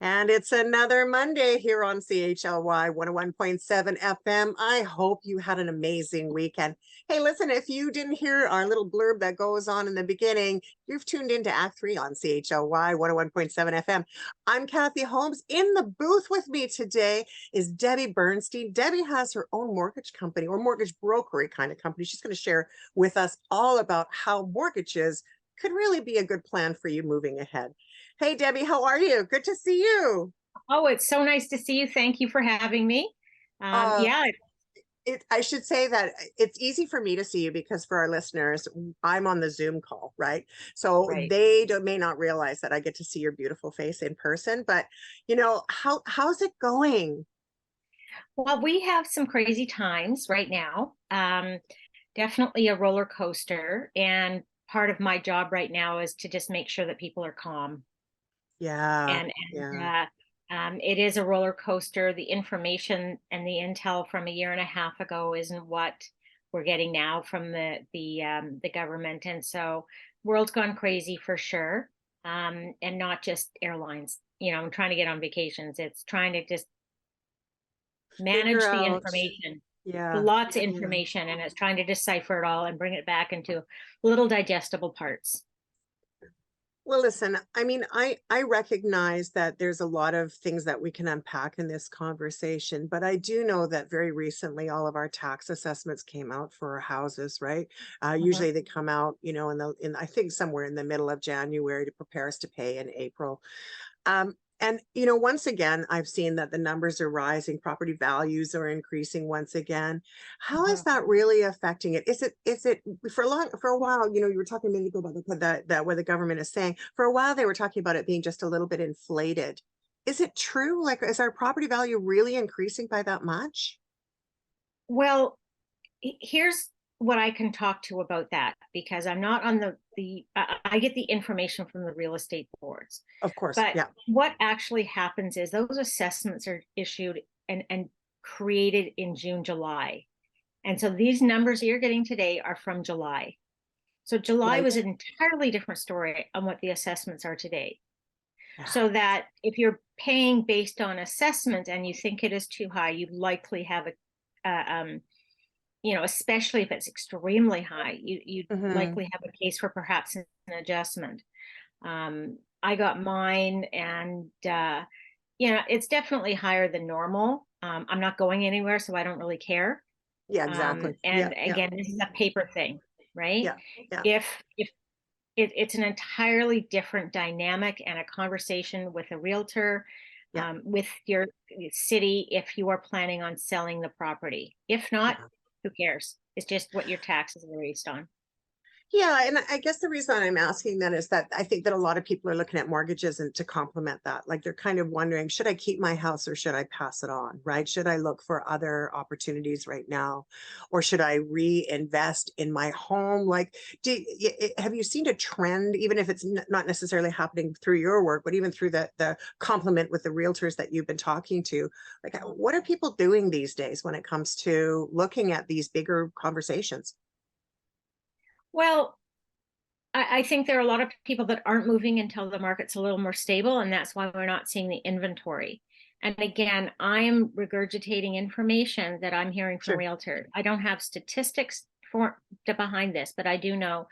And it's another Monday here on CHLY 101.7 FM. I hope you had an amazing weekend. Hey, listen, if you didn't hear our little blurb that goes on in the beginning, you've tuned into Act 3 on CHLY 101.7 FM. I'm Kathy Holmes. In the booth with me today is Debbie Burnstein. Debbie has her own mortgage company or mortgage brokery kind of company. She's going to share with us all about how mortgages could really be a good plan for you moving ahead. Hey, Debbie, how are you? Good to see you. Oh, it's so nice to see you. Thank you for having me. Uh, Yeah, I should say that it's easy for me to see you because for our listeners, I'm on the Zoom call, right? So right. they may not realize that I get to see your beautiful face in person, but how's it going? Well, we have some crazy times right now. Definitely a roller coaster. And part of my job right now is to just make sure that people are calm. Yeah, And yeah. it is a roller coaster. The information and the intel from a year and a half ago isn't what we're getting now from the government. And so world's gone crazy for sure. And not just airlines, trying to get on vacations. It's trying to just Figure manage the out. information, Yeah, lots of yeah. information, and it's trying to decipher it all and bring it back into little digestible parts. Well, listen, I mean, I recognize that there's a lot of things that we can unpack in this conversation, but I do know that very recently all of our tax assessments came out for our houses, right? Mhm. Usually they come out, in I think somewhere in the middle of January to prepare us to pay in April. And once again, I've seen that the numbers are rising, property values are increasing once again. How is Mhm. that really affecting it? Is it for a while, you were talking a minute ago about that what the government is saying. For a while they were talking about it being just a little bit inflated. Is it true? Like, is our property value really increasing by that much? Well, here's what I can talk to about that, because I'm not on I get the information from the real estate boards. Of course. But Yeah. what actually happens is those assessments are issued and created in June, July. And so these numbers you're getting today are from July. So July Right. was an entirely different story on what the assessments are today. Yeah. So that if you're paying based on assessment and you think it is too high, you likely have especially if it's extremely high, you Hmm. likely have a case for perhaps an adjustment. I got mine, and it's definitely higher than normal. I'm not going anywhere, so I don't really care. Yeah, exactly. Yeah, And yeah, again, this is a paper thing, right? yeah, yeah, If it's an entirely different dynamic and a conversation with a realtor, yeah, with your city, if you are planning on selling the property. If not, yeah. who cares? It's just what your taxes are based on. Yeah, and I guess the reason I'm asking that is that I think that a lot of people are looking at mortgages and to complement that. Like they're kind of wondering, should I keep my house or should I pass it on, right? Should I look for other opportunities right now? Or should I reinvest in my home? Like, have you seen a trend, even if it's not necessarily happening through your work, but even through the complement with the realtors that you've been talking to? Like, what are people doing these days when it comes to looking at these bigger conversations? Well, I think there are a lot of people that aren't moving until the market's a little more stable, and that's why we're not seeing the inventory. And again, I am regurgitating information that I'm hearing from Sure. realtors. I don't have statistics behind this, but I do know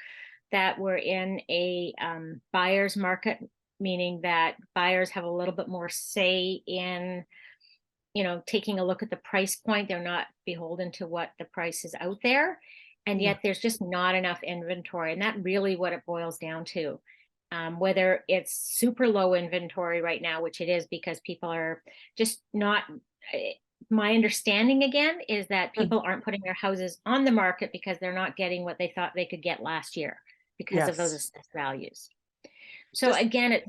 that we're in a buyer's market, meaning that buyers have a little bit more say in, taking a look at the price point. They're not beholden to what the price is out there. And Yeah. yet there's just not enough inventory. And that really what it boils down to. Whether it's super low inventory right now, which it is because people are just not. My understanding again is that Mm. people aren't putting their houses on the market because they're not getting what they thought they could get last year because of those Yes. assessed values. So Just again,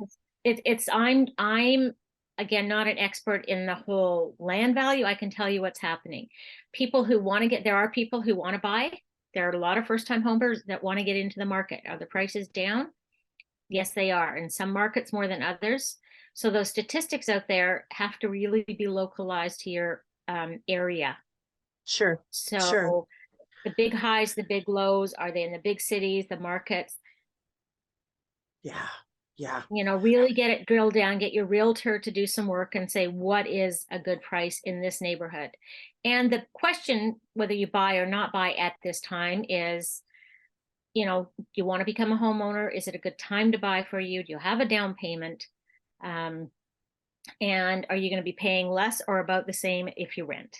I'm again not an expert in the whole land value. I can tell you what's happening. People who want to there are people who want to buy. There are a lot of first-time homebuyers that want to get into the market. Are the prices down? Yes, they are. In some markets more than others. So those statistics out there have to really be localized to your area. sure, sure. So the big highs, the big lows, are they in the big cities, the markets? Yeah. Yeah. Really get it drilled down, get your realtor to do some work and say, what is a good price in this neighborhood? And the question, whether you buy or not buy at this time is, do you want to become a homeowner? Is it a good time to buy for you? Do you have a down payment? And are you going to be paying less or about the same if you rent?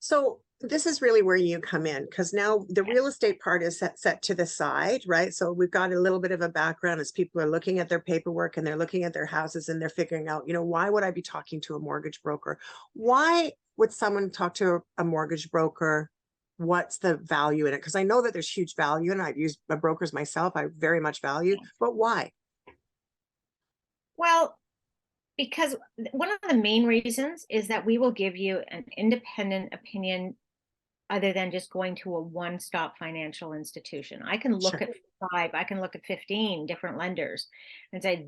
So this is really where you come in, because now the real estate part is set to the side, right? So we've got a little bit of a background as people are looking at their paperwork and they're looking at their houses and they're figuring out, why would I be talking to a mortgage broker? Why would someone talk to a mortgage broker? What's the value in it? Because I know that there's huge value and I've used brokers myself. I very much value, but why? Well, because one of the main reasons is that we will give you an independent opinion other than just going to a one-stop financial institution. I can look Sure. at 5, I can look at 15 different lenders and say,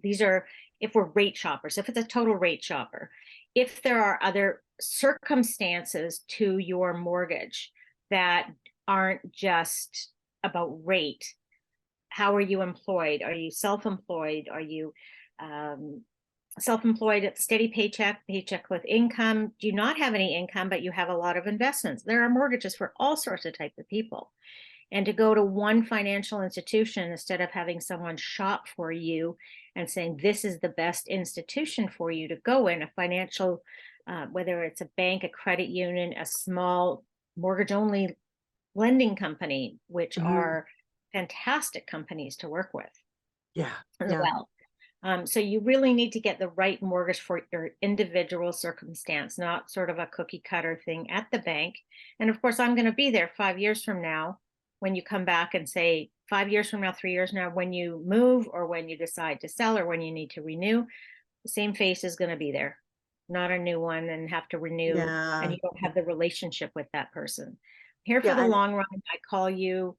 these are, if we're rate shoppers, if it's a total rate shopper, if there are other circumstances to your mortgage that aren't just about rate. How are you employed? Are you self-employed? Are you self-employed at steady paycheck with income? Do you not have any income, but you have a lot of investments? There are mortgages for all sorts of types of people. And to go to one financial institution instead of having someone shop for you and saying, this is the best institution for you to go in, a financial, whether it's a bank, a credit union, a small mortgage-only lending company, which are fantastic companies to work with Yeah. as Yeah. well. So you really need to get the right mortgage for your individual circumstance, not sort of a cookie cutter thing at the bank. And of course, I'm going to be there 5 years from now when you come back and say 5 years from now, 3 years from now, when you move or when you decide to sell or when you need to renew, the same face is going to be there, not a new one and have to renew. And Yeah. you don't have the relationship with that person. Here for Yeah. the long run, I call you.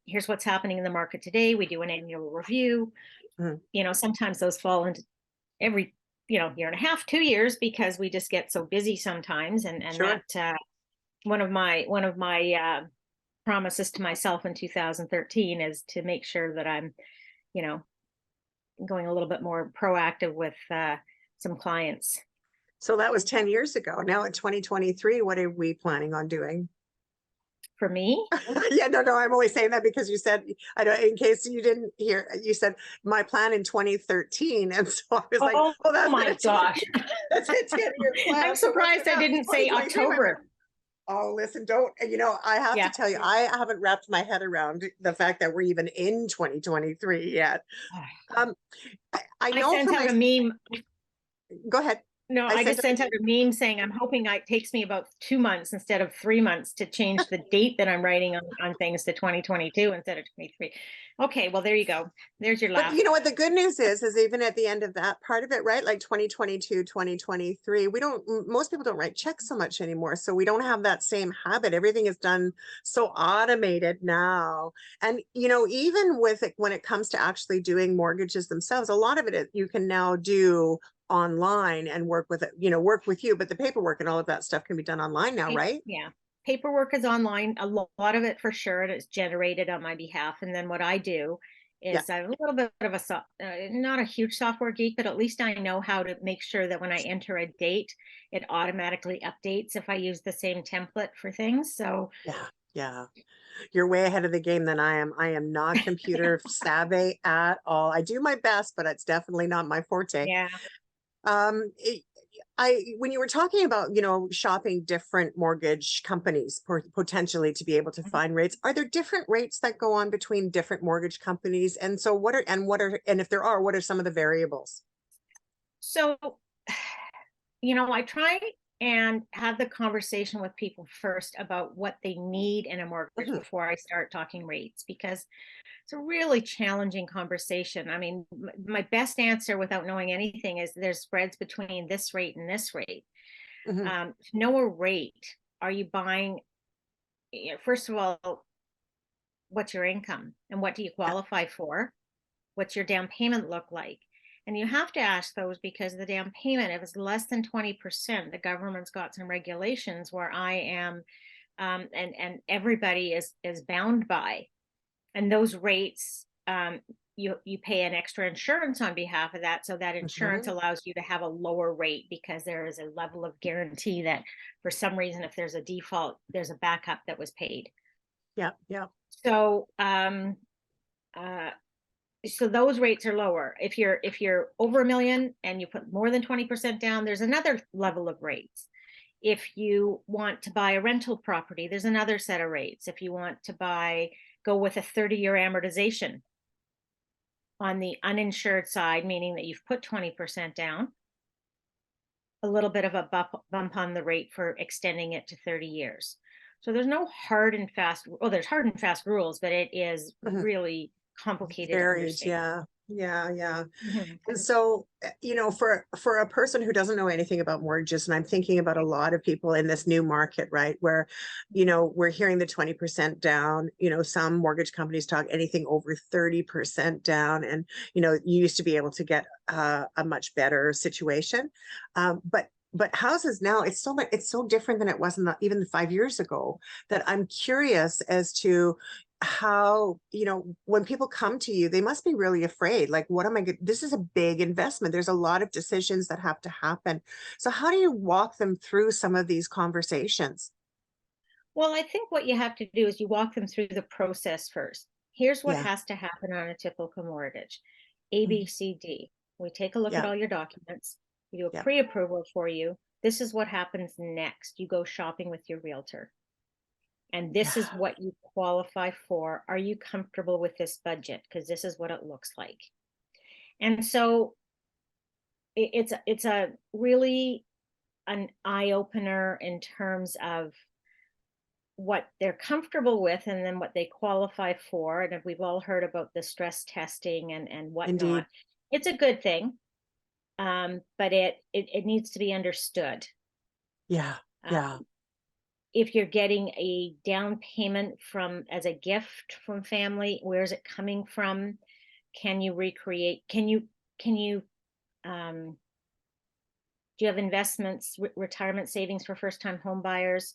Here's what's happening in the market today. We do an annual review. Mhm. Sometimes those fall into every, year and a half, 2 years, because we just get so busy sometimes. And Sure. that one of my promises to myself in 2013 is to make sure that I'm, you know, going a little bit more proactive with some clients. So that was 10 years ago. Now in 2023, what are we planning on doing? For me, Yeah, no, I'm only saying that because you said, I don't, in case you didn't hear, you said my plan in 2013. And so I was like, oh, oh, that's been my gosh, that's a 10-year I'm plan. So what's surprised it I now? didn't say 2023. October. Oh, listen, don't, I have to Yeah. tell you, I haven't wrapped my head around the fact that we're even in 2023 yet. Um, I I know sent for out my, a meme. go ahead. No, I I sent just out, sent out a meme saying I'm hoping it takes me about 2 months instead of 3 months to change the date that I'm writing on things to 2022 instead of 23. Okay, well, there you go. There's your but laugh. you know what the good news is even at the end of that part of it, right? Like 2022, 2023, most people don't write checks so much anymore. So we don't have that same habit. Everything is done so automated now. And, even with it, when it comes to actually doing mortgages themselves, a lot of it you can now do online and work with it, work with you, but the paperwork and all of that stuff can be done online now, right? Yeah. Paperwork is online, a lot of it for sure, and it's generated on my behalf. And then what I do Yeah. is I'm a little bit of not a huge software geek, but at least I know how to make sure that when I enter a date, it automatically updates if I use the same template for things. So Yeah. Yeah. You're way ahead of the game than I am. I am not computer savvy at all. I do my best, but it's definitely not my forte. yeah. Um, it- when you were talking about, shopping different mortgage companies potentially to be able to find rates, are there different rates that go on between different mortgage companies? And so and if there are, what are some of the variables? So, I try and have the conversation with people first about what they need in a mortgage Mhm. before I start talking rates, because it's a really challenging conversation. I mean, my best answer without knowing anything is there's spreads between this rate and this rate. Mhm. To know a rate, are you buying, first of all, what's your income and what do you Yeah. qualify for? What's your down payment look like? And you have to ask those because the down payment, if it's less than 20%, the government's got some regulations where I am, and everybody is bound by. And those rates you pay an extra insurance on behalf of that. So that insurance Mhm. allows you to have a lower rate because there is a level of guarantee that for some reason, if there's a default, there's a backup that was paid. Yeah, yeah. So, uh, so those rates are lower. If you're over $1 million and you put more than 20% down, there's another level of rates. If you want to buy a rental property, there's another set of rates. If you want to go with a 30-year amortization on the uninsured side, meaning that you've put 20% down, a little bit of a bump on the rate for extending it to 30 years. So there's no hard and fast, well, there's hard and fast rules, but it is Mhm. really complicated to Varied, understand. yeah. Yeah, yeah. Mhm. And so, for a person who doesn't know anything about mortgages, and I'm thinking about a lot of people in this new market, right, where, we're hearing the 20% down, some mortgage companies talk anything over 30% down. And, you used to be able to get a much better situation. But houses now, it's so different than it was even 5 years ago, that I'm curious as to how, when people come to you, they must be really afraid. Like, what am I going this is a big investment. There's a lot of decisions that have to happen. So how do you walk them through some of these conversations? Well, I think what you have to do is you walk them through the process first. Here's what Yeah. has to happen on a typical mortgage. A, B, Mhm. C, D. We take a look at Yeah. all your documents. We do a Yeah. pre-approval for you. This is what happens next. You go shopping with your realtor. And this is Yeah. what you qualify for. Are you comfortable with this budget? Because this is what it looks like. And so it's a really an eye opener in terms of what they're comfortable with and then what they qualify for. And if we've all heard about the stress testing and whatnot, Indeed. it's a good thing. But it needs to be understood. Yeah. Uh, Yeah. if you're getting a down payment from as a gift from family, where is it coming from? Can you recreate? Can you um, do you have investments, retirement savings for first time home buyers?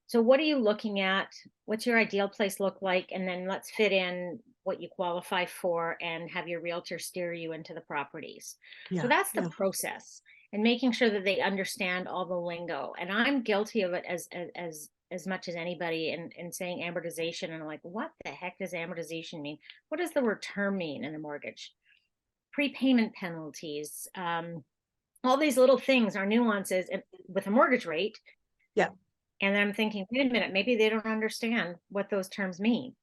So what are you looking at? What's your ideal place look like? And then let's fit in what you qualify for and have your realtor steer you into the properties. So Yeah. that's the Yeah. process, and making sure that they understand all the lingo. And I'm guilty of it as much as anybody in saying amortization. And I'm like, what the heck does amortization mean? What does the word term mean in a mortgage? Prepayment penalties, all these little things are nuances with a mortgage rate. Yeah. And I'm thinking, wait a minute, maybe they don't understand what those terms mean.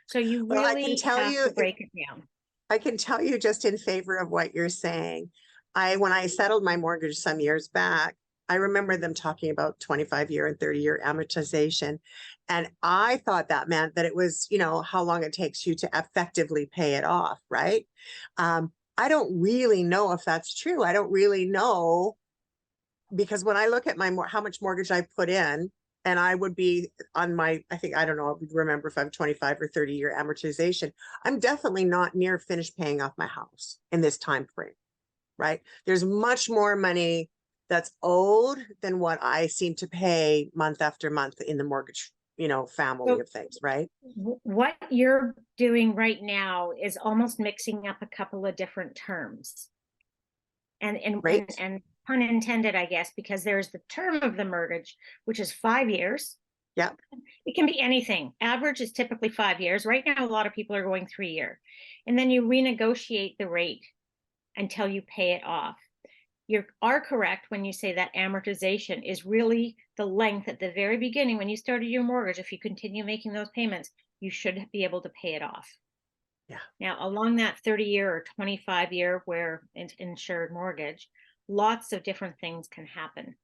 So you Well, I can really tell have you, to break it down. I can tell you just in favor of what you're saying. When I settled my mortgage some years back, I remember them talking about 25-year and 30-year amortization. And I thought that meant that it was, how long it takes you to effectively pay it off, right? I don't really know if that's true. I don't really know, because when I look at how much mortgage I put in, and I would be on I think, I don't know, I would remember if I'm 25 or 30-year amortization, I'm definitely not near finished paying off my house in this time frame, right? There's much more money that's owed than what I seem to pay month after month in the mortgage, family So of things, right? what you're doing right now is almost mixing up a couple of different terms. And and and, Right? and pun intended, I guess, because there's the term of the mortgage, which is 5 years. Yeah. It can be anything. Average is typically 5 years. Right now, a lot of people are going 3 year. And then you renegotiate the rate until you pay it off. You are correct when you say that amortization is really the length at the very beginning when you started your mortgage. If you continue making those payments, you should be able to pay it off. Yeah. Now, along that 30-year or 25-year where it's insured mortgage, lots of different things can happen.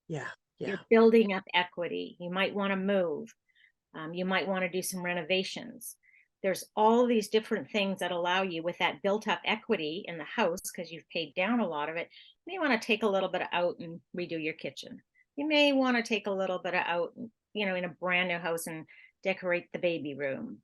Yeah. Yeah. You're building up equity. You might want to move. You might want to do some renovations. There's all of these different things that allow you, with that built up equity in the house, because you've paid down a lot of it, you may want to take a little bit out and redo your kitchen. You may want to take a little bit out, in a brand new house and decorate the baby room.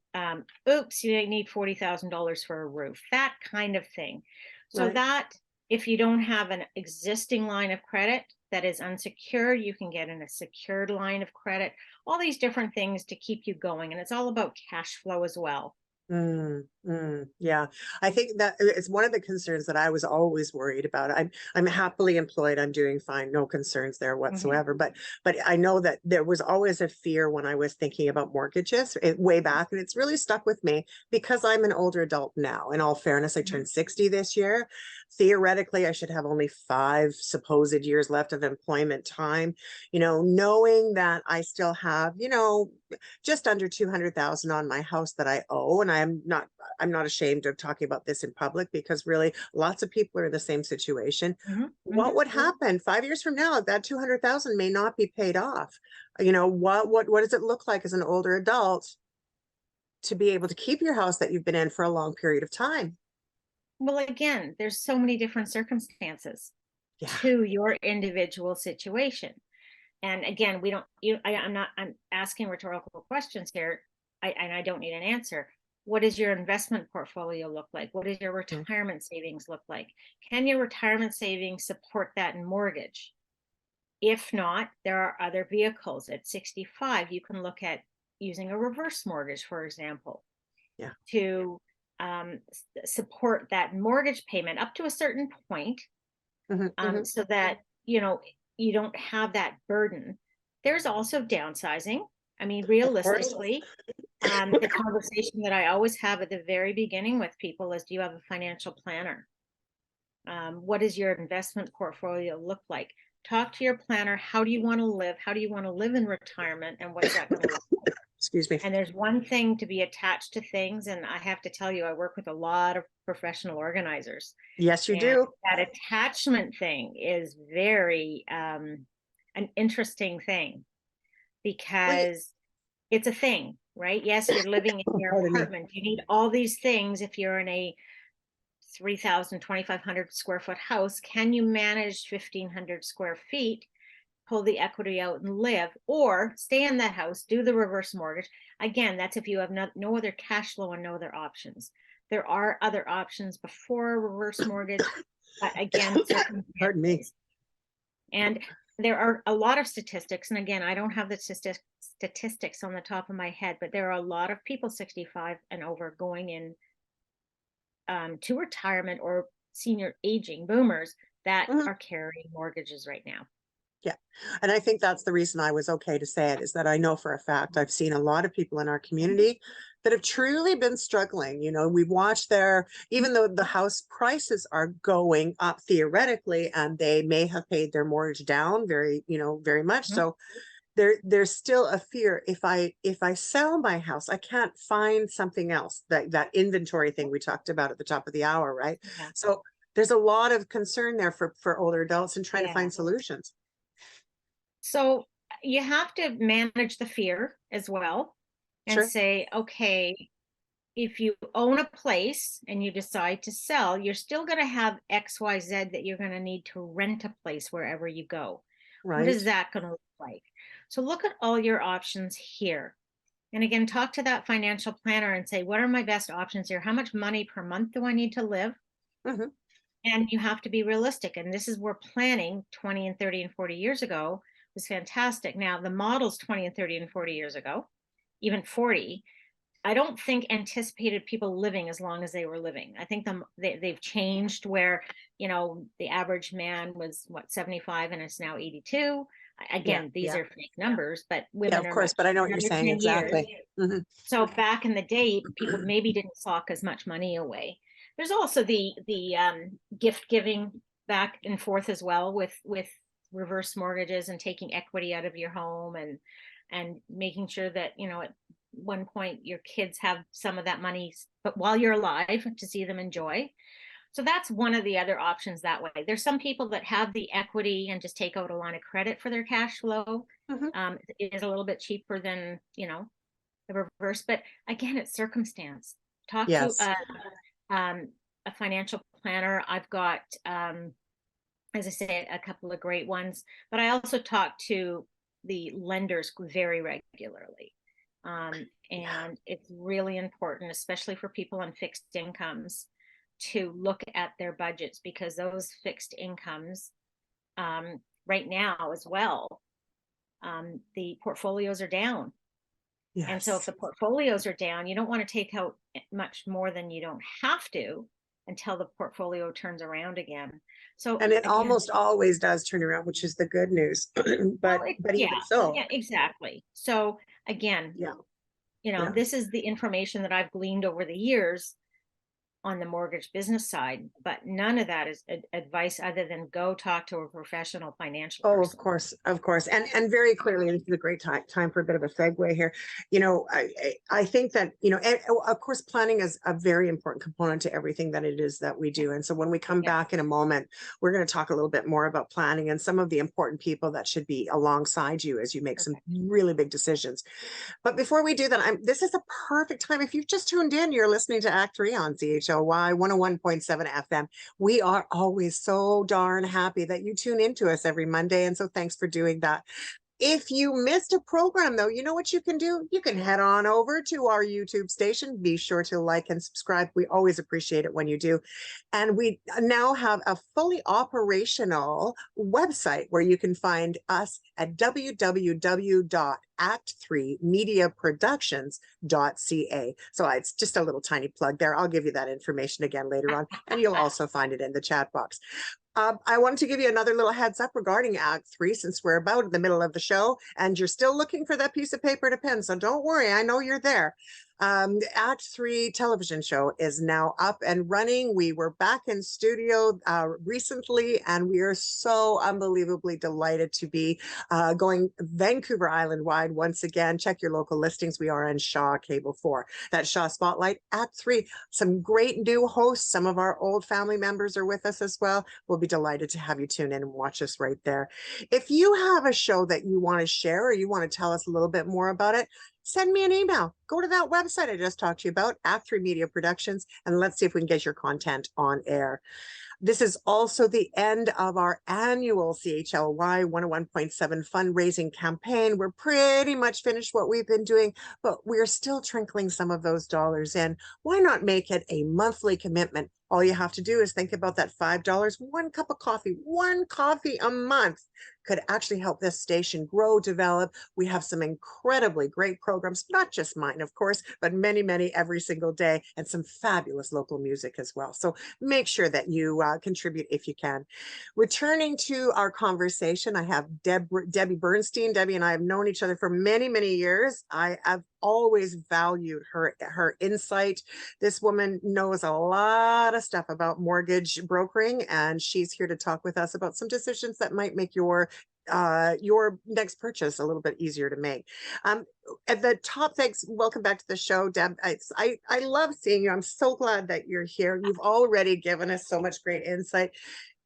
Oops, you need $40,000 for a roof, that kind of thing. So Right. that, if you don't have an existing line of credit that is unsecured, you can get in a secured line of credit, all these different things to keep you going. And it's all about cash flow as well. Yeah, I think that it's one of the concerns that I was always worried about. I'm happily employed. I'm doing fine. No concerns there Mhm. whatsoever. But I know that there was always a fear when I was thinking about mortgages way back, and it's really stuck with me because I'm an older adult now. In all fairness, I Mhm. turned 60 this year. Theoretically, I should have only 5 supposed years left of employment time. Knowing that I still have, just under 200,000 on my house that I owe. And I'm not ashamed of talking about this in public because really lots of people are in the same situation. Mhm. What Mhm. would happen 5 years from now if that 200,000 may not be paid off? What does it look like as an older adult to be able to keep your house that you've been in for a long period of time? Well, again, there's so many different circumstances Yeah. to your individual situation. And again, we don't, I'm asking rhetorical questions here. And I don't need an answer. What does your investment portfolio look like? What does your Mm. retirement savings look like? Can your retirement savings support that in mortgage? If not, there are other vehicles. At 65, you can look at using a reverse mortgage, for example, Yeah. to support that mortgage payment up to a certain point, Hmm. so that you don't have that burden. There's also downsizing. I mean, Of course. realistically, the conversation that I always have at the very beginning with people is, do you have a financial planner? What does your investment portfolio look like? Talk to your planner. How do you want to live? How do you want to live in retirement? And what's that going to look like? Excuse me. And there's one thing to be attached to things. And I have to tell you, I work with a lot of professional organizers. Yes, you And do. that attachment thing is very an interesting thing, Well, because it's a thing, right? Yes, you're living in your pardon me. apartment. You need all these things if you're in a 3,000, 2,500 square foot house. Can you manage 1,500 square feet, pull the equity out and live, or stay in that house, do the reverse mortgage? Again, that's if you have no other cash flow and no other options. There are other options before a reverse mortgage, but again, Pardon me. circumstances. And there are a lot of statistics. And again, I don't have the statistics on the top of my head, but there are a lot of people 65 and over going in to retirement or senior aging boomers that Mhm. are carrying mortgages right now. Yeah. And I think that's the reason I was okay to say it is that I know for a fact I've seen a lot of people in our community that have truly been struggling. We've watched even though the house prices are going up theoretically, and they may have paid their mortgage down very much Mhm. so, there's still a fear. If I sell my house, I can't find something else, that inventory thing we talked about at the top of the hour, right? Yeah. So there's a lot of concern there for older adults and trying to Yeah. find solutions. So you have to manage the fear as well and Sure. say, okay, if you own a place and you decide to sell, you're still going to have XYZ that you're going to need to rent a place wherever you go. What Right. is that going to look like? So look at all your options here. And again, talk to that financial planner and say, what are my best options here? How much money per month do I need to live? Hmm. And you have to be realistic. And this is where planning 20 and 30 and 40 years ago was fantastic. Now, the models 20 and 30 and 40 years ago, even 40, I don't think anticipated people living as long as they were living. I think they've changed where, the average man was what, 75 and it's now 82. Yeah. Again, these Yeah. are fake numbers, but Yeah, women of are course. much, But I know what you're another saying 10 years. exactly. Hmm. So back in the day, people maybe didn't sock as much money away. There's also the gift giving back and forth as well with reverse mortgages and taking equity out of your home and making sure that at one point your kids have some of that money, but while you're alive, to see them enjoy. So that's one of the other options that way. There's some people that have the equity and just take out a line of credit for their cash flow. Hmm. It is a little bit cheaper than the reverse, but again, it's circumstance. Talk to Yes. um, a financial planner. I've got, as I say, a couple of great ones, but I also talk to the lenders very regularly. Yeah. And it's really important, especially for people on fixed incomes, to look at their budgets, because those fixed incomes right now as well, the portfolios are down. And so if Yes. the portfolios are down, you don't want to take out much more than you don't have to until the portfolio turns around again. So And it again, almost always does turn around, which is the good news. well, But yeah, even so, yeah, exactly. So again, yeah, yeah. this is the information that I've gleaned over the years on the mortgage business side, but none of that is advice other than go talk to a professional financial Oh, person. of course, and very clearly, this is a great time for a bit of a segue here. I think that and of course, planning is a very important component to everything that it is that we Yeah, do. And so, when we come yeah, back in a moment, we're going to talk a little bit more about planning and some of the important people that should be alongside you as you make some perfect. really big decisions. But before we do that, this is a perfect time. If you've just tuned in, you're listening to Act 3 on CHLY 101.7 FM. We are always so darn happy that you tune into us every Monday. And so thanks for doing that. If you missed a program, though, you know what you can do? You can head on over to our YouTube station. Be sure to like and subscribe. We always appreciate it when you do. And we now have a fully operational website where you can find us at www.act3mediaproductions.ca. So it's just a little tiny plug there. I'll give you that information again later on, and you'll also find it in the chat box. I wanted to give you another little heads up regarding Act 3, since we're about in the middle of the show and you're still looking for that piece of paper to pen. So don't worry, I know you're there. Act 3 television show is now up and running. We were back in studio recently, and we are so unbelievably delighted to be going Vancouver Island wide once again. Check your local listings. We are on Shaw Cable 4. That's Shaw Spotlight. Act 3, some great new hosts. Some of our old family members are with us as well. We'll be delighted to have you tune in and watch us right there. If you have a show that you want to share or you want to tell us a little bit more about it, send me an email. Go to that website I just talked to you about, Act 3 Media Productions, and let's see if we can get your content on air. This is also the end of our annual CHLY 101.7 fundraising campaign. We're pretty much finished what we've been doing, but we're still trickling some of those dollars in. Why not make it a monthly commitment? All you have to do is think about that $5, one cup of coffee, one coffee a month could actually help this station grow, develop. We have some incredibly great programs, not just mine, of course, but many, many every single day, and some fabulous local music as well. So make sure that you contribute if you can. Returning to our conversation, I have Debbie Burnstein. Debbie and I have known each other for many, many years. I have always valued her insight. This woman knows a lot of stuff about mortgage brokering, and she's here to talk with us about some decisions that might make your next purchase a little bit easier to make. At the top, thanks. Welcome back to the show, Deb. I love seeing you. I'm so glad that you're here. You've already given us so much great insight.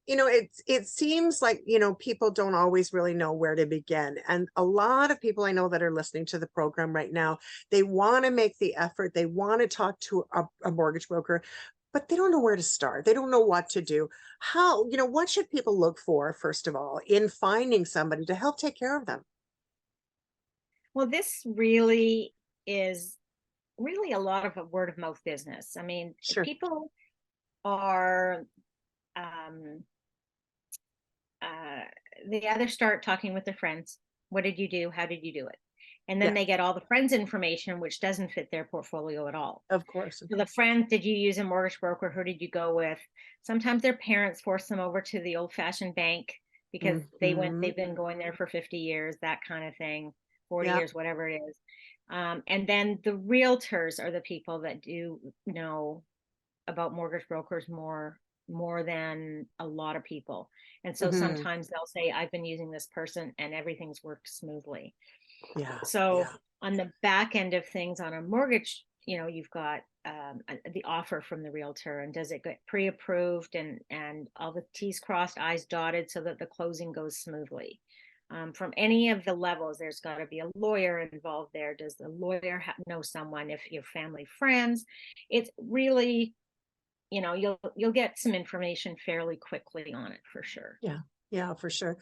It seems like people don't always really know where to begin, and a lot of people I know that are listening to the program right now, they want to make the effort, they want to talk to a mortgage broker, but they don't know where to start. They don't know what to do. What should people look for, first of all, in finding somebody to help take care of them? Well, this really is really a lot of a word of mouth business. I mean, Sure. people are um, uh, they either start talking with their friends. What did you do? How did you do it? And then Yeah, they get all the friends' information, which doesn't fit their portfolio at all. of course. So the friends, did you use a mortgage broker? Who did you go with? Sometimes their parents force them over to the old-fashioned bank because Mhm. they've been going there for 50 years, that kind of thing, 40 Yeah. years, whatever it is. And then the realtors are the people that do know about mortgage brokers more than a lot of people. And so Mhm. sometimes they'll say, I've been using this person and everything's worked smoothly. Yeah. So Yeah. on the back end of things on a mortgage, you've got the offer from the realtor, and does it get pre-approved and all the T's crossed, I's dotted, so that the closing goes smoothly. From any of the levels, there's got to be a lawyer involved there. Does the lawyer know someone? If you have family, friends, it's really, you'll get some information fairly quickly on it for sure. Yeah. Yeah, for sure.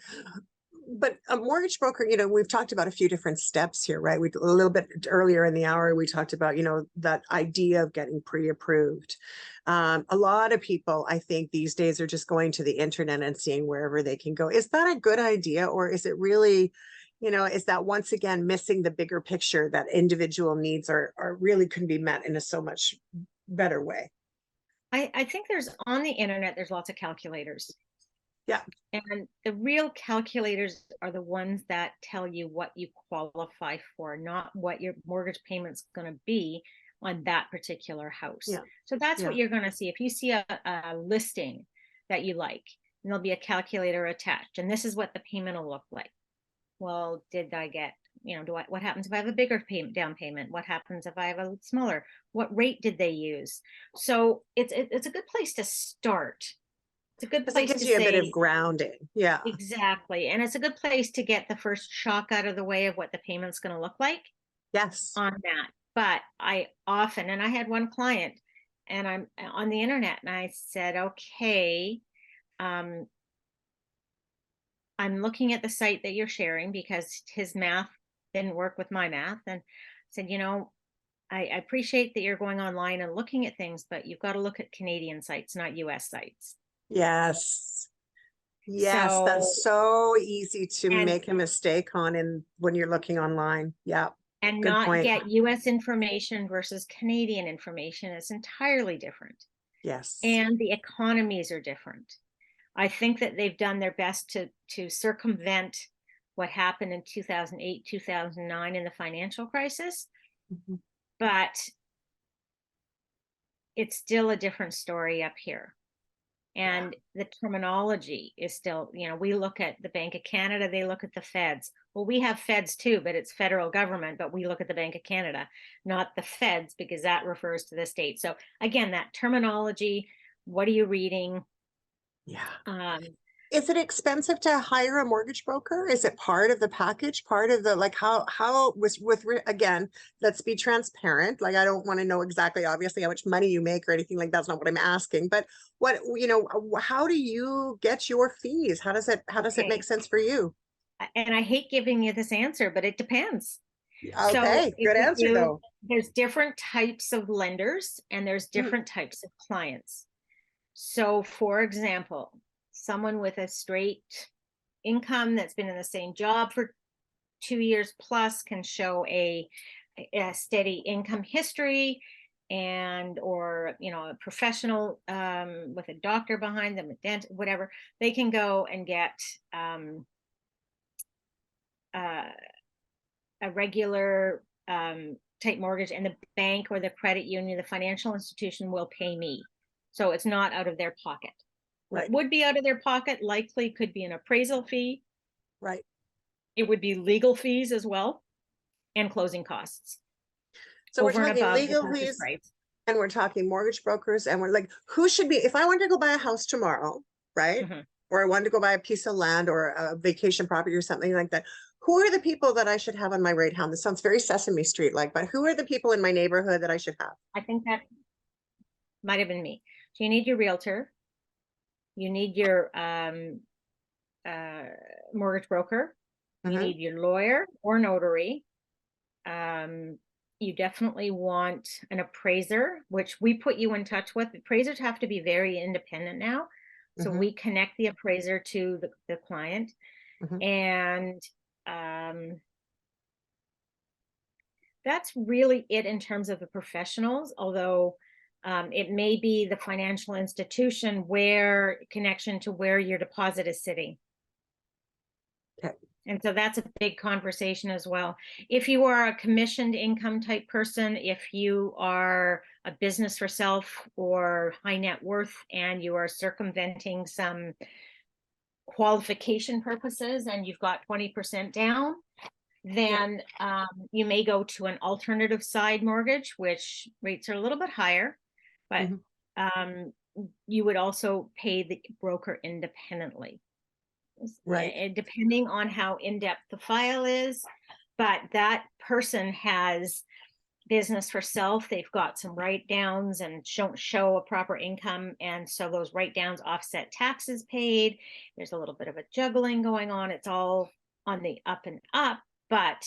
but a mortgage broker, we've talked about a few different steps here, right? We a little bit earlier in the hour, we talked about, that idea of getting pre-approved. A lot of people, I think these days are just going to the internet and seeing wherever they can go. Is that a good idea, or is it really, is that once again missing the bigger picture that individual needs are really can be met in a so much better way? I think on the internet, there's lots of calculators. Yeah. And the real calculators are the ones that tell you what you qualify for, not what your mortgage payment's going to be on that particular house. Yeah. So that's Yeah. what you're going to see. If you see a listing that you like, and there'll be a calculator attached, and this is what the payment will look like. Well, did I get, what happens if I have a bigger down payment? What happens if I have a smaller? What rate did they use? So it's a good place to start. It's a good Because it place gives to you a bit of say, grounding. Yeah. exactly. And it's a good place to get the first shock out of the way of what the payment's going to look like Yes. on that. But and I had one client, and I'm on the internet, and I said, okay, I'm looking at the site that you're sharing because his math didn't work with my math. And said, I appreciate that you're going online and looking at things, but you've got to look at Canadian sites, not US sites. Yes. Yes, So, that's so easy to and make a mistake when you're looking online. Yeah, and good not point. get US information versus Canadian information. It's entirely different. Yes. And the economies are different. I think that they've done their best to circumvent what happened in 2008, 2009 in the financial crisis. Mhm. But it's still a different story up here. And the terminology is still, we look at the Bank of Canada, they look at the feds. Well, we have feds too, but it's federal government, but we look at the Bank of Canada, not the feds, because that refers to the state. So again, that terminology, what are you reading? Yeah. Is it expensive to hire a mortgage broker? Is it part of the package, part of the, like, how again, let's be transparent. Like, I don't want to know exactly, obviously, how much money you make or anything like that's not what I'm asking, but how do you get your fees? How does it make sense for you? And I hate giving you this answer, but it depends. So Okay, good answer though. there's different types of lenders and there's different types of clients. So for example, someone with a straight income that's been in the same job for 2 years plus can show a steady income history or a professional with a doctor behind them, a dentist, whatever. They can go and get a regular type mortgage, and the bank or the credit union, the financial institution will pay me. So it's not out of their pocket. What would be out of their pocket likely could be an appraisal fee. Right. It would be legal fees as well and closing costs. So we're talking legal fees and we're talking mortgage brokers, and we're like, who should be, if I want to go buy a house tomorrow, right? Or I wanted to go buy a piece of land or a vacation property or something like that, who are the people that I should have on my right hand? This sounds very Sesame Street like, but who are the people in my neighborhood that I should have? I think that might have been me. So you need your realtor, you need your mortgage broker, you need your lawyer or notary. You definitely want an appraiser, which we put you in touch with. Appraisers have to be very independent now. So we connect the appraiser to the client. And that's really it in terms of the professionals, although it may be the financial institution where connection to where your deposit is sitting. Okay. And so that's a big conversation as well. If you are a commissioned income type person, if you are a business for self or high net worth, and you are circumventing some qualification purposes and you've got 20% down, then you may go to an alternative side mortgage, which rates are a little bit higher, but you would also pay the broker independently. Right. Depending on how in-depth the file is, but that person has business for self, they've got some write downs and don't show a proper income. And so those write downs offset taxes paid. There's a little bit of a juggling going on. It's all on the up and up, but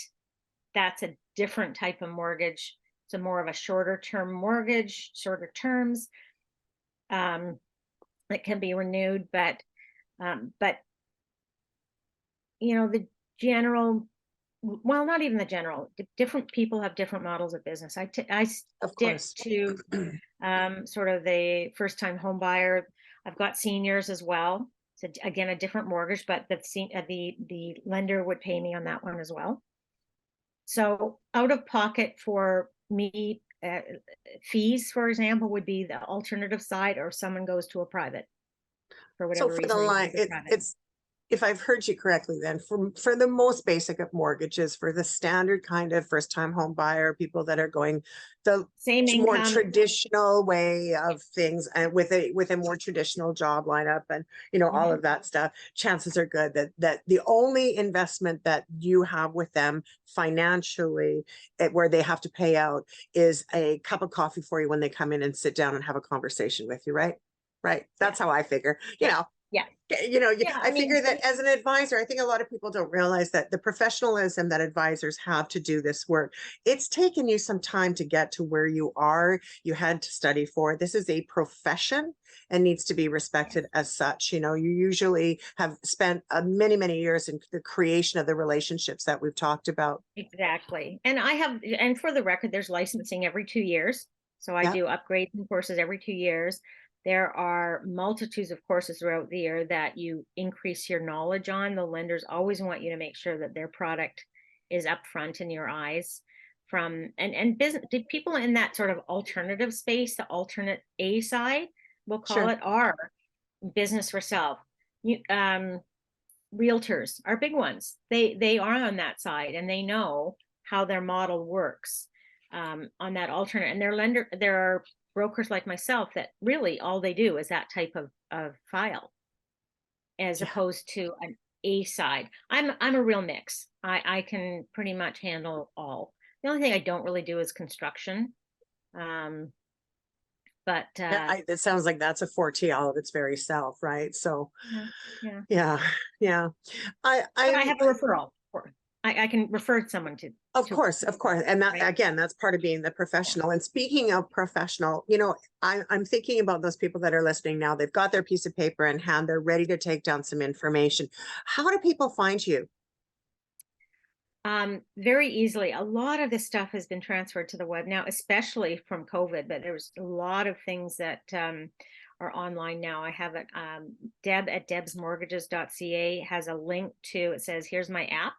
that's a different type of mortgage. It's a more of a shorter term mortgage, shorter terms. That can be renewed, but you know, the general, well, not even the general, different people have different models of business. I Of stick course. to sort of the first time home buyer. I've got seniors as well. So again, a different mortgage, but the lender would pay me on that one as well. So out of pocket for me, fees, for example, would be the alternative side, or someone goes to a private for So whatever for the reason. line, it's, if I've heard you correctly, then for the most basic of mortgages, for the standard kind of first time home buyer, people that are going the Same more income. traditional way of things, and with a more traditional job lineup, and all of that stuff, chances are good that the only investment that you have with them financially, where they have to pay out, is a cup of coffee for you when they come in and sit down and have a conversation with you, right? Right. That's how I figure. Yeah. I figure that as an advisor, I think a lot of people don't realize that the professionalism that advisors have to do this work, it's taken you some time to get to where you are. You had to study for it. This is a profession and needs to be respected as such. You usually have spent many, many years in the creation of the relationships that we've talked about. Exactly. And for the record, there's licensing every 2 years. So I Yeah. do upgrades and courses every 2 years. There are multitudes of courses throughout the year that you increase your knowledge on. The lenders always want you to make sure that their product is upfront in your eyes. And business people in that sort of alternative space, the alternate A side, we'll call Sure. it, are business for self. Realtors are big ones. They are on that side, and they know how their model works on that alternate. And there are brokers like myself that really all they do is that type of file, as opposed to an A side. I'm a real mix. I can pretty much handle all. The only thing I don't really do is construction. But It sounds like that's a forte all of its very self, right? So yeah. I have a referral for. I can refer someone to. Of course. And that, right? again, that's part of being the professional. And speaking of professional, I'm thinking about those people that are listening now. They've got their piece of paper in hand. They're ready to take down some information. How do people find you? Very easily. A lot of this stuff has been transferred to the web now, especially from COVID, but there's a lot of things that are online now. I have it. Deb at debsmortgages.ca has a link to, it says, here's my app.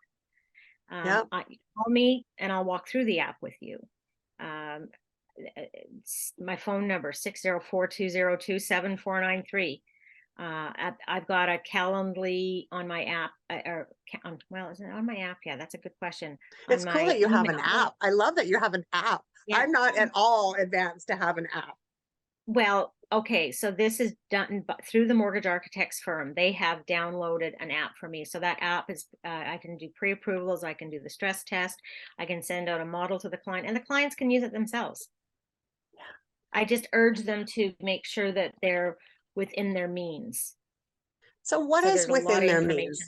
Call me and I'll walk through the app with you. My phone number, 604-202-7493. I've got a Calendly on my app, is it on my app? Yeah, that's a good question. It's cool that you have an app. I love that you have an app. Yeah. I'm not at all advanced to have an app. Well, okay, so this is done through the mortgage architect's firm. They have downloaded an app for me. So that app is, I can do pre-approvals, I can do the stress test, I can send out a model to the client, and the clients can use it themselves. I just urge them to make sure that they're within their means. So what is within their means?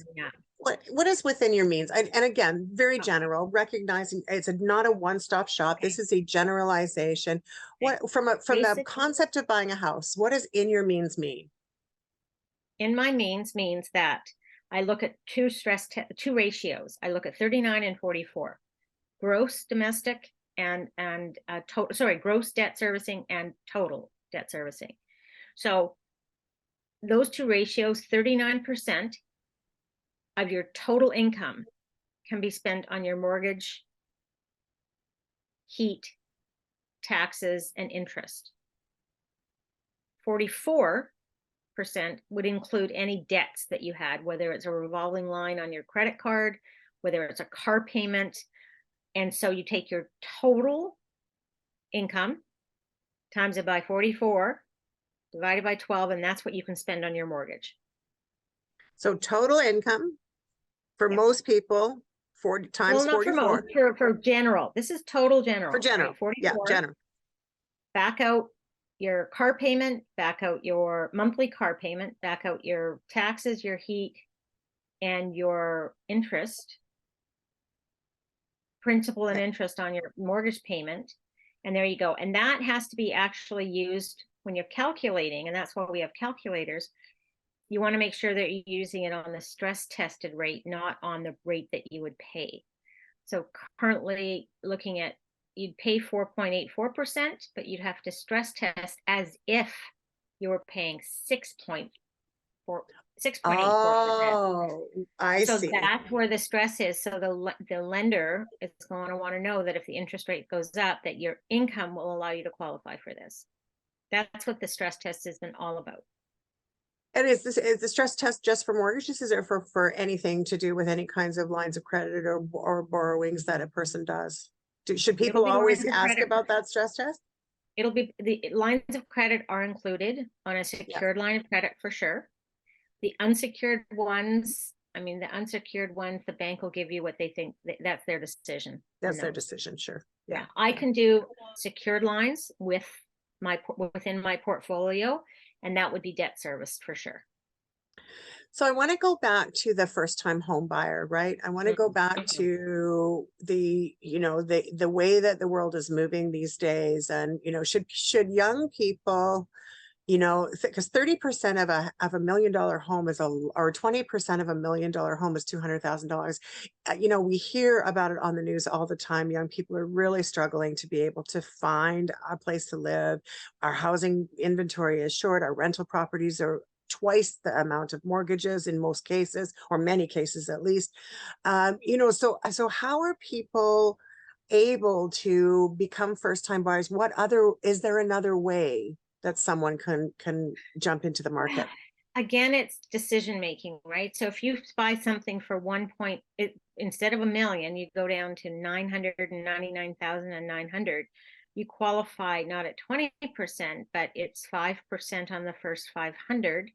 What is within your means? And again, very general, recognizing it's not a one-stop shop. Okay. This is a generalization. What from the concept of buying a house, what does in your means mean? In my means that I look at two ratios. I look at 39 and 44, gross domestic and gross debt servicing and total debt servicing. So those two ratios, 39% of your total income can be spent on your mortgage, heat, taxes, and interest. 44% would include any debts that you had, whether it's a revolving line on your credit card, whether it's a car payment. And so you take your total income, times it by 44, divided by 12, and that's what you can spend on your mortgage. So total income for most people, 40 Well, times not for most, 44 for general. This is total general, for general. right? Yeah, 44. general. Back out your car payment, back out your monthly car payment, back out your taxes, your heat, and your interest, principal and interest on your mortgage payment. And there you go. And that has to be actually used when you're calculating. And that's why we have calculators. You want to make sure that you're using it on the stress tested rate, not on the rate that you would pay. So currently looking at, you'd pay 4.84%, but you'd have to stress test as if you were paying 6.84%. Oh, I So see. that's where the stress is. So the lender is going to want to know that if the interest rate goes up, that your income will allow you to qualify for this. That's what the stress test has been all about. And is the stress test just for mortgages? Is it for anything to do with any kinds of lines of credit or borrowings that a person does? Should people always ask about that stress test? It'll be, the lines of credit are included on a Yeah. secured line of credit for sure. The unsecured ones, I mean, the unsecured ones, the bank will give you what they think, that's their decision. That's their decision, sure. Yeah, I can do secured lines with within my portfolio, and that would be debt serviced for sure. So I want to go back to the first time home buyer, right? I want to go back to the, the way that the world is moving these days. And, should young people, because 30% of a $1 million home is or 20% of $1 million home is $200,000. We hear about it on the news all the time. Young people are really struggling to be able to find a place to live. Our housing inventory is short. Our rental properties are twice the amount of mortgages in most cases, or many cases at least. So how are people able to become first-time buyers? Is there another way that someone can jump into the market? Again, it's decision making, right? So if you buy something for instead of $1 million, you go down to 999,900. You qualify not at 20%, but it's 5% on the first 500,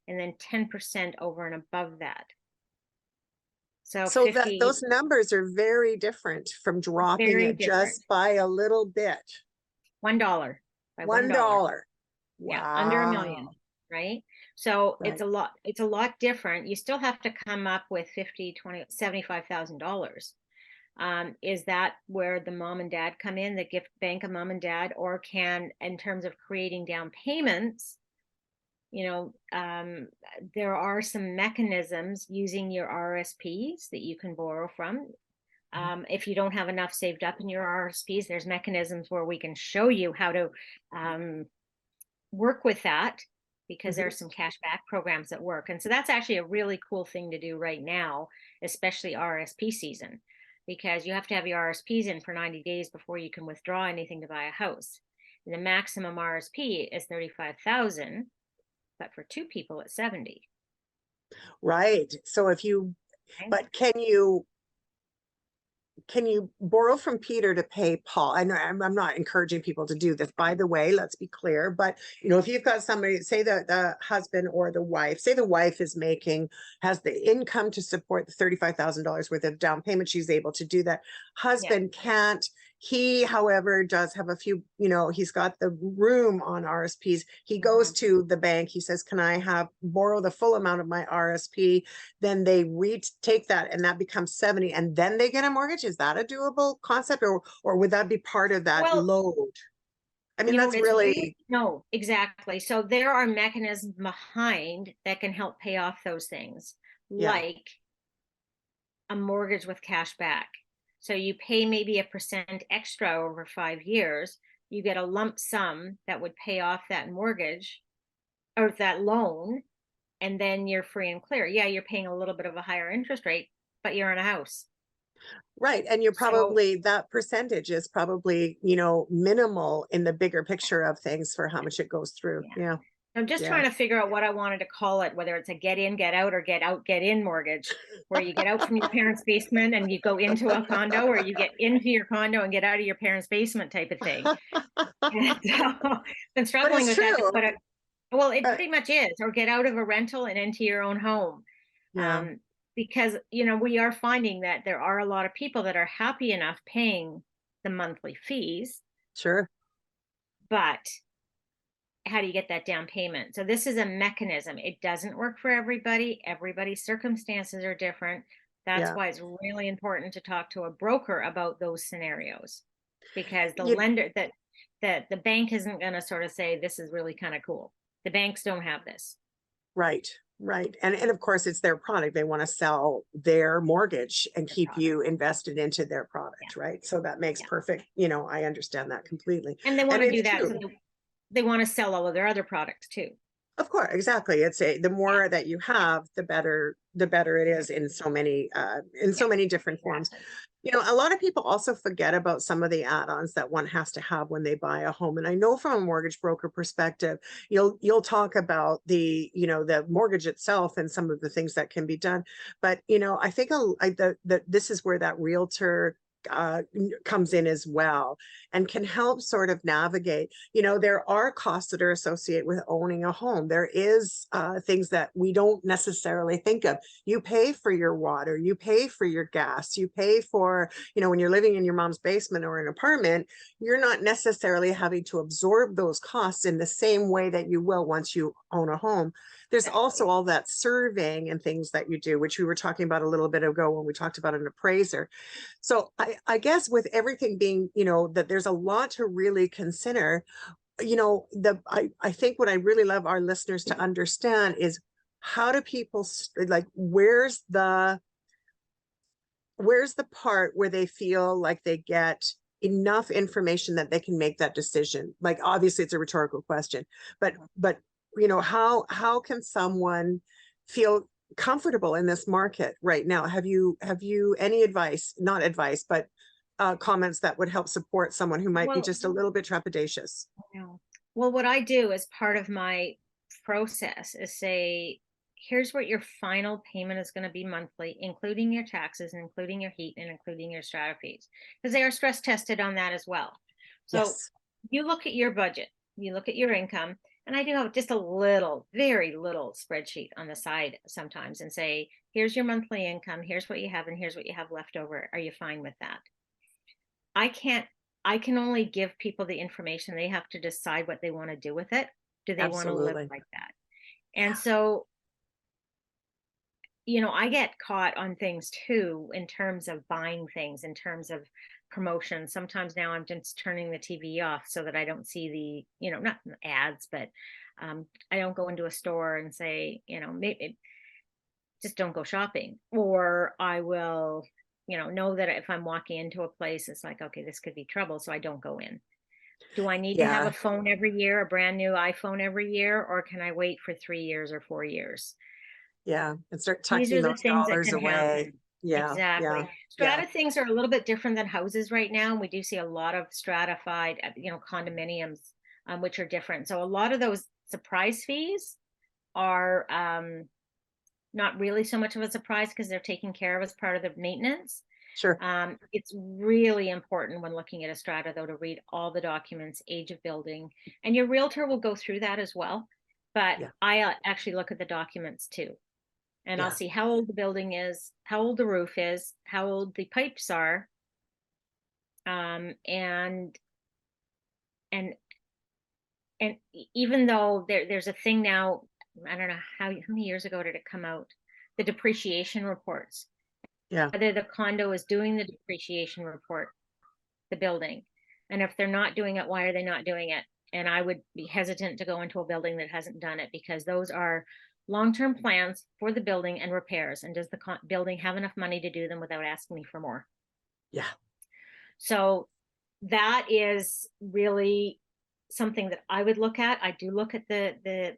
and then 10% over and above that. So those numbers are very different from dropping it just by a little bit. $1. $1. Wow. Yeah, under $1 million, right? So it's a lot different. You still have to come up with $50,000, $20,000, $75,000. Is that where the mom and dad come in, the gift bank of mom and dad, or can, in terms of creating down payments, there are some mechanisms using your RSPs that you can borrow from. If you don't have enough saved up in your RSPs, there's mechanisms where we can show you how to work with that, because there are some cash back programs that work. And so that's actually a really cool thing to do right now, especially RSP season, because you have to have your RSPs in for 90 days before you can withdraw anything to buy a house. And the maximum RSP is 35,000, but for two people it's 70. Right. So but can you borrow from Peter to pay Paul? I know I'm not encouraging people to do this, by the way, let's be clear. But, if you've got somebody, say the husband or the wife, say the wife has the income to support the $35,000 worth of down payment, she's able to do that. Husband can't. He, however, does have a few, he's got the room on RSPs. He goes to the bank. He says, can I borrow the full amount of my RSP? Then they take that and that becomes 70, and then they get a mortgage. Is that a doable concept, or would that be part of that load? I mean, that's really. No, exactly. So there are mechanisms behind that can help pay off those things, like a mortgage with cash back. So you pay maybe 1% extra over 5 years, you get a lump sum that would pay off that mortgage or that loan, and then you're free and clear. Yeah, you're paying a little bit of a higher interest rate, but you're in a house. Right. And that percentage is probably, minimal in the bigger picture of things for how much it goes through. Yeah. I'm just trying to figure out what I wanted to call it, whether it's a get in, get out, or get out, get in mortgage, where you get out from your parents' basement and you go into a condo, or you get into your condo and get out of your parents' basement type of thing. And so, been struggling with that. But it pretty much is, or get out of a rental and into your own home. because, you know, we are finding that there are a lot of people that are happy enough paying the monthly fees, Sure. but how do you get that down payment? So this is a mechanism. It doesn't work for everybody. Everybody's circumstances are different. That's Yeah. why it's really important to talk to a broker about those scenarios, because the You, lender that the bank isn't going to sort of say, this is really kind of cool. The banks don't have this. right. Right. And of course it's their product. They want to sell their mortgage and Their keep product. you invested into their Yeah. product. Right. So that makes Yeah. perfect, I understand that completely. And they want And to do it's that. true. So they want to sell all of their other products too. Of course, exactly. The Yeah. more that you have, the better it is in so many Yeah. different forms. Exactly. A lot of people also forget about some of the add-ons that one has to have when they buy a home. And I know from a mortgage broker perspective, you'll talk about the mortgage itself and some of the things that can be done. But I think this is where that realtor comes in as well, and can help sort of navigate. There are costs that are associated with owning a home. There is things that we don't necessarily think of. You pay for your water, you pay for your gas, you pay for, when you're living in your mom's basement or an apartment, you're not necessarily having to absorb those costs in the same way that you will once you own a home. There's also all that surveying and things that you do, which we were talking about a little bit ago when we talked about an appraiser. So I guess with everything being, that there's a lot to really consider. I think what I really love our listeners to understand is, how do people like, where's the part where they feel like they get enough information that they can make that decision? Like, obviously it's a rhetorical question, but how can someone feel comfortable in this market right now? Have you any advice, not advice, but comments that would help support someone who might be Well, just a little bit trepidatious? well, what I do as part of my process is say, here's what your final payment is going to be monthly, including your taxes, and including your heat, and including your strata fees, because they are stress tested on that as well. So Yes. you look at your budget, you look at your income, and I do have just a little, very little spreadsheet on the side sometimes, and say, here's your monthly income, here's what you have, and here's what you have left over. Are you fine with that? I can only give people the information. They have to decide what they want to do with it. Do they want to live Absolutely. like that? And so, I get caught on things too, in terms of buying things, in terms of promotion. Sometimes now I'm just turning the TV off so that I don't see the, not ads, but I don't go into a store and say, maybe just don't go shopping. Or I will, know that if I'm walking into a place, it's like, okay, this could be trouble, so I don't go in. Do I need to have Yeah. a phone every year, a brand new iPhone every year, or can I wait for 3 years or 4 years? Yeah. And start These tucking are the those things that dollars can away. happen. Yeah. Yeah. Exactly. Yeah. Strata things are a little bit different than houses right now. We do see a lot of stratified, condominiums, which are different. So a lot of those surprise fees are not really so much of a surprise, because they're taken care of as part of the maintenance. Sure. It's really important when looking at a strata, though, to read all the documents, age of building, and your realtor will go through that as well. But Yeah. I actually look at the documents too, and I'll Yeah. see how old the building is, how old the roof is, how old the pipes are, and and even though there's a thing now, I don't know how many years ago did it come out, the depreciation reports, Yeah. whether the condo is doing the depreciation report, the building. And if they're not doing it, why are they not doing it? And I would be hesitant to go into a building that hasn't done it, because those are long-term plans for the building and repairs. And does the building have enough money to do them without asking me for more? Yeah. So that is really something that I would look at. I do look at the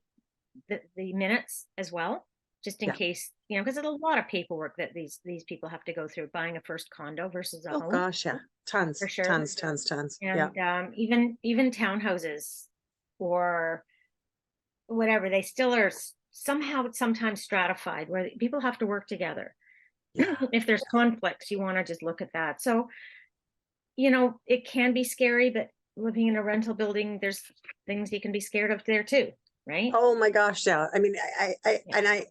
minutes as well, just in Yeah. case, because there's a lot of paperwork that these people have to go through buying a first condo versus a Oh home, gosh, yeah. Tons, for sure. tons, tons, tons. Yeah. And even townhouses or whatever, they still are somehow sometimes stratified, where people have to work together. Yeah. If there's conflicts, you want to just look at that. So, it can be scary, but living in a rental building, there's things you can be scared of there too. right? Oh my gosh, yeah. I mean, Yeah. and I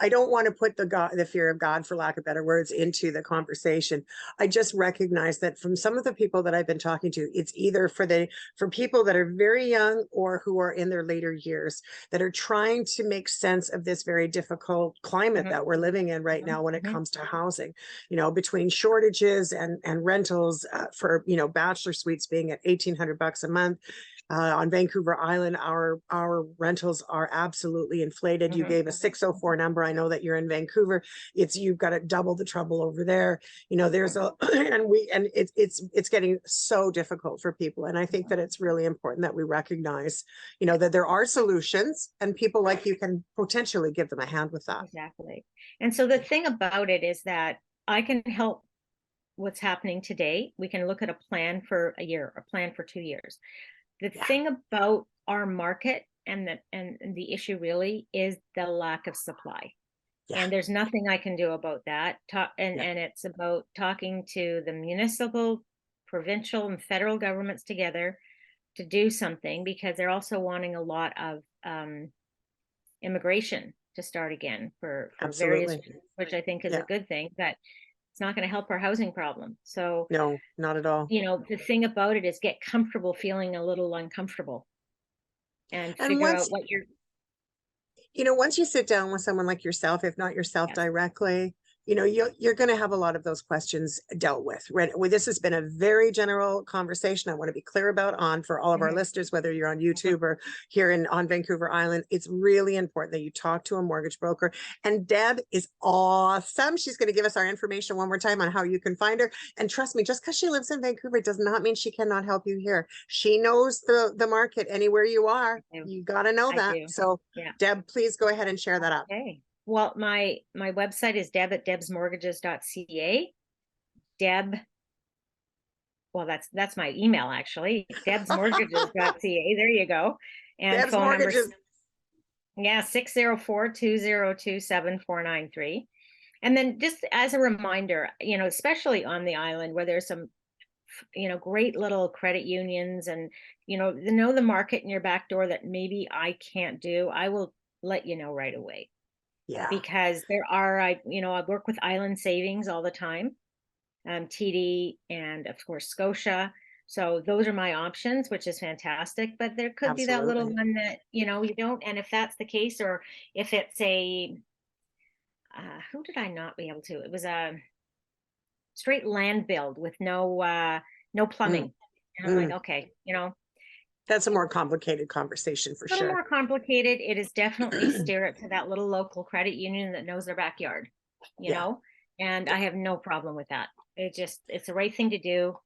don't want to put the fear of God, for lack of better words, into the conversation. I just recognize that from some of the people that I've been talking to, it's either for people that are very young or who are in their later years that are trying to make sense of this very difficult climate Mhm, that we're living in right mhm, now when it mhm, comes to housing, between shortages and rentals, for, bachelor suites being at $1,800 a month. On Vancouver Island, our rentals are absolutely inflated. You mhm, gave a 604 number. I know that you're in Vancouver. You've got to double the trouble over there. There's a and it's getting so difficult for people. And I think that it's really important that we recognize, that there are solutions, and people like you can potentially give them a hand with that. exactly. And so the thing about it is that I can help what's happening today. We can look at a plan for a year, a plan for 2 years. The Yeah, thing about our market and the issue really is the lack of supply. yeah, And there's nothing I can do about that. yeah, And it's about talking to the municipal, provincial, and federal governments together to do something, because they're also wanting a lot of immigration to start again for various absolutely. reasons, which I think is a Yeah, good thing, but it's not going to help our housing problem. So, no, not at all. the thing about it is get comfortable feeling a little uncomfortable and And figure out once what you're, once you sit down with someone like yourself, if not yourself yes. directly, you're going to have a lot of those questions dealt with. Right. Well, this has been a very general conversation. I want to be clear about for all of our Mhm, listeners, whether you're on mhm. YouTube or here on Vancouver Island. It's really important that you talk to a mortgage broker. And Deb is awesome. She's going to give us our information one more time on how you can find her. And trust me, just because she lives in Vancouver does not mean she cannot help you here. She knows the market anywhere you are. I do. You got to know I that. do. So Yeah. Deb, please go ahead and share that up. Okay. Well, my website is deb at debsmortgages.ca. Deb, well, that's my email actually, debsmortgages.ca. There you go. And Deb's phone number, Mortgages. yeah, 604-202-7493. And then just as a reminder, especially on the island where there's some, great little credit unions, and, the market in your back door that maybe I can't do, I will let you know right away. Yeah, Because I work with Island Savings all the time, TD, and of course Scotia. So those are my options, which is fantastic. But there could be that little absolutely. one that you don't. And if that's the case, or if it's a who did I not be able to? It was a straight land build with no Mm, plumbing. And I'm like, mm. okay, That's a more complicated conversation for a little sure. more complicated. It is definitely steer it to that little local credit union that knows their backyard, you Yeah, know, and yeah. I have no problem with that. It's the right thing to do,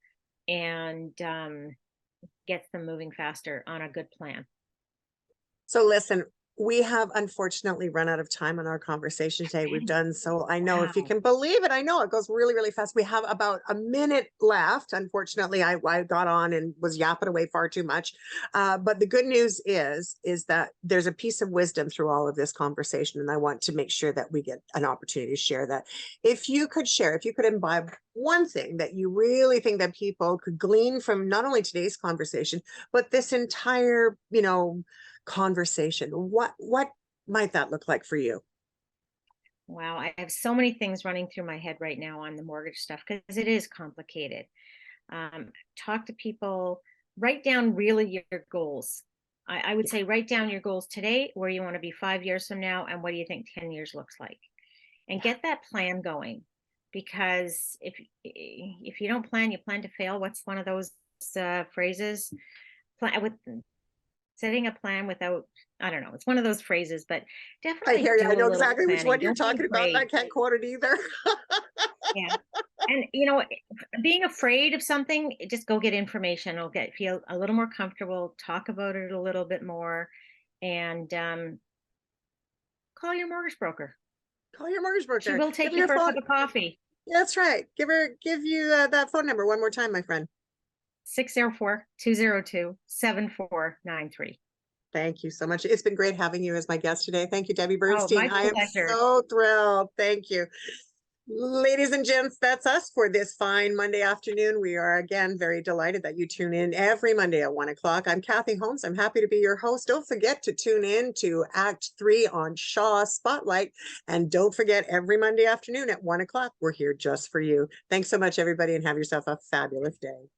and gets them moving faster on a good plan. So listen, we have unfortunately run out of time on our conversation today. We've Okay. done so. I know, if you Wow. can believe it, I know it goes really, really fast. We have about a minute left. Unfortunately, I got on and was yapping away far too much. But the good news is that there's a piece of wisdom through all of this conversation. And I want to make sure that we get an opportunity to share that. If you could imbibe one thing that you really think that people could glean from not only today's conversation, but this entire, conversation, what might that look like for you? Wow, I have so many things running through my head right now on the mortgage stuff because it is complicated. Talk to people, write down really your goals. I would Yeah, say write down your goals today, where you want to be 5 years from now, and what do you think 10 years looks like, and yeah, get that plan going. Because if you don't plan, you plan to fail. What's one of those phrases? Plan with setting a plan without, I don't know. It's one of those phrases, but I definitely hear you. I do a know little exactly which planning. one you're Don't be talking about. I afraid. can't quote it either. Yeah. And being afraid of something, just go get information. It'll feel a little more comfortable, talk about it a little bit more, and call your mortgage broker. Call your mortgage She broker. will Give take her you your for a phone. cup of coffee. That's right. Give you that phone number one more time, my friend. 604-202-7493. Thank you so much. It's been great having you as my guest today. Thank you, Debbie Oh, Burnstein. my I am pleasure. so thrilled. Thank you. Ladies and gents, that's us for this fine Monday afternoon. We are again very delighted that you tune in every Monday at 1 o'clock. I'm Kathy Holmes. I'm happy to be your host. Don't forget to tune in to Act 3 on Shaw Spotlight. And don't forget, every Monday afternoon at 1 o'clock, we're here just for you. Thanks so much, everybody, and have yourself a fabulous day.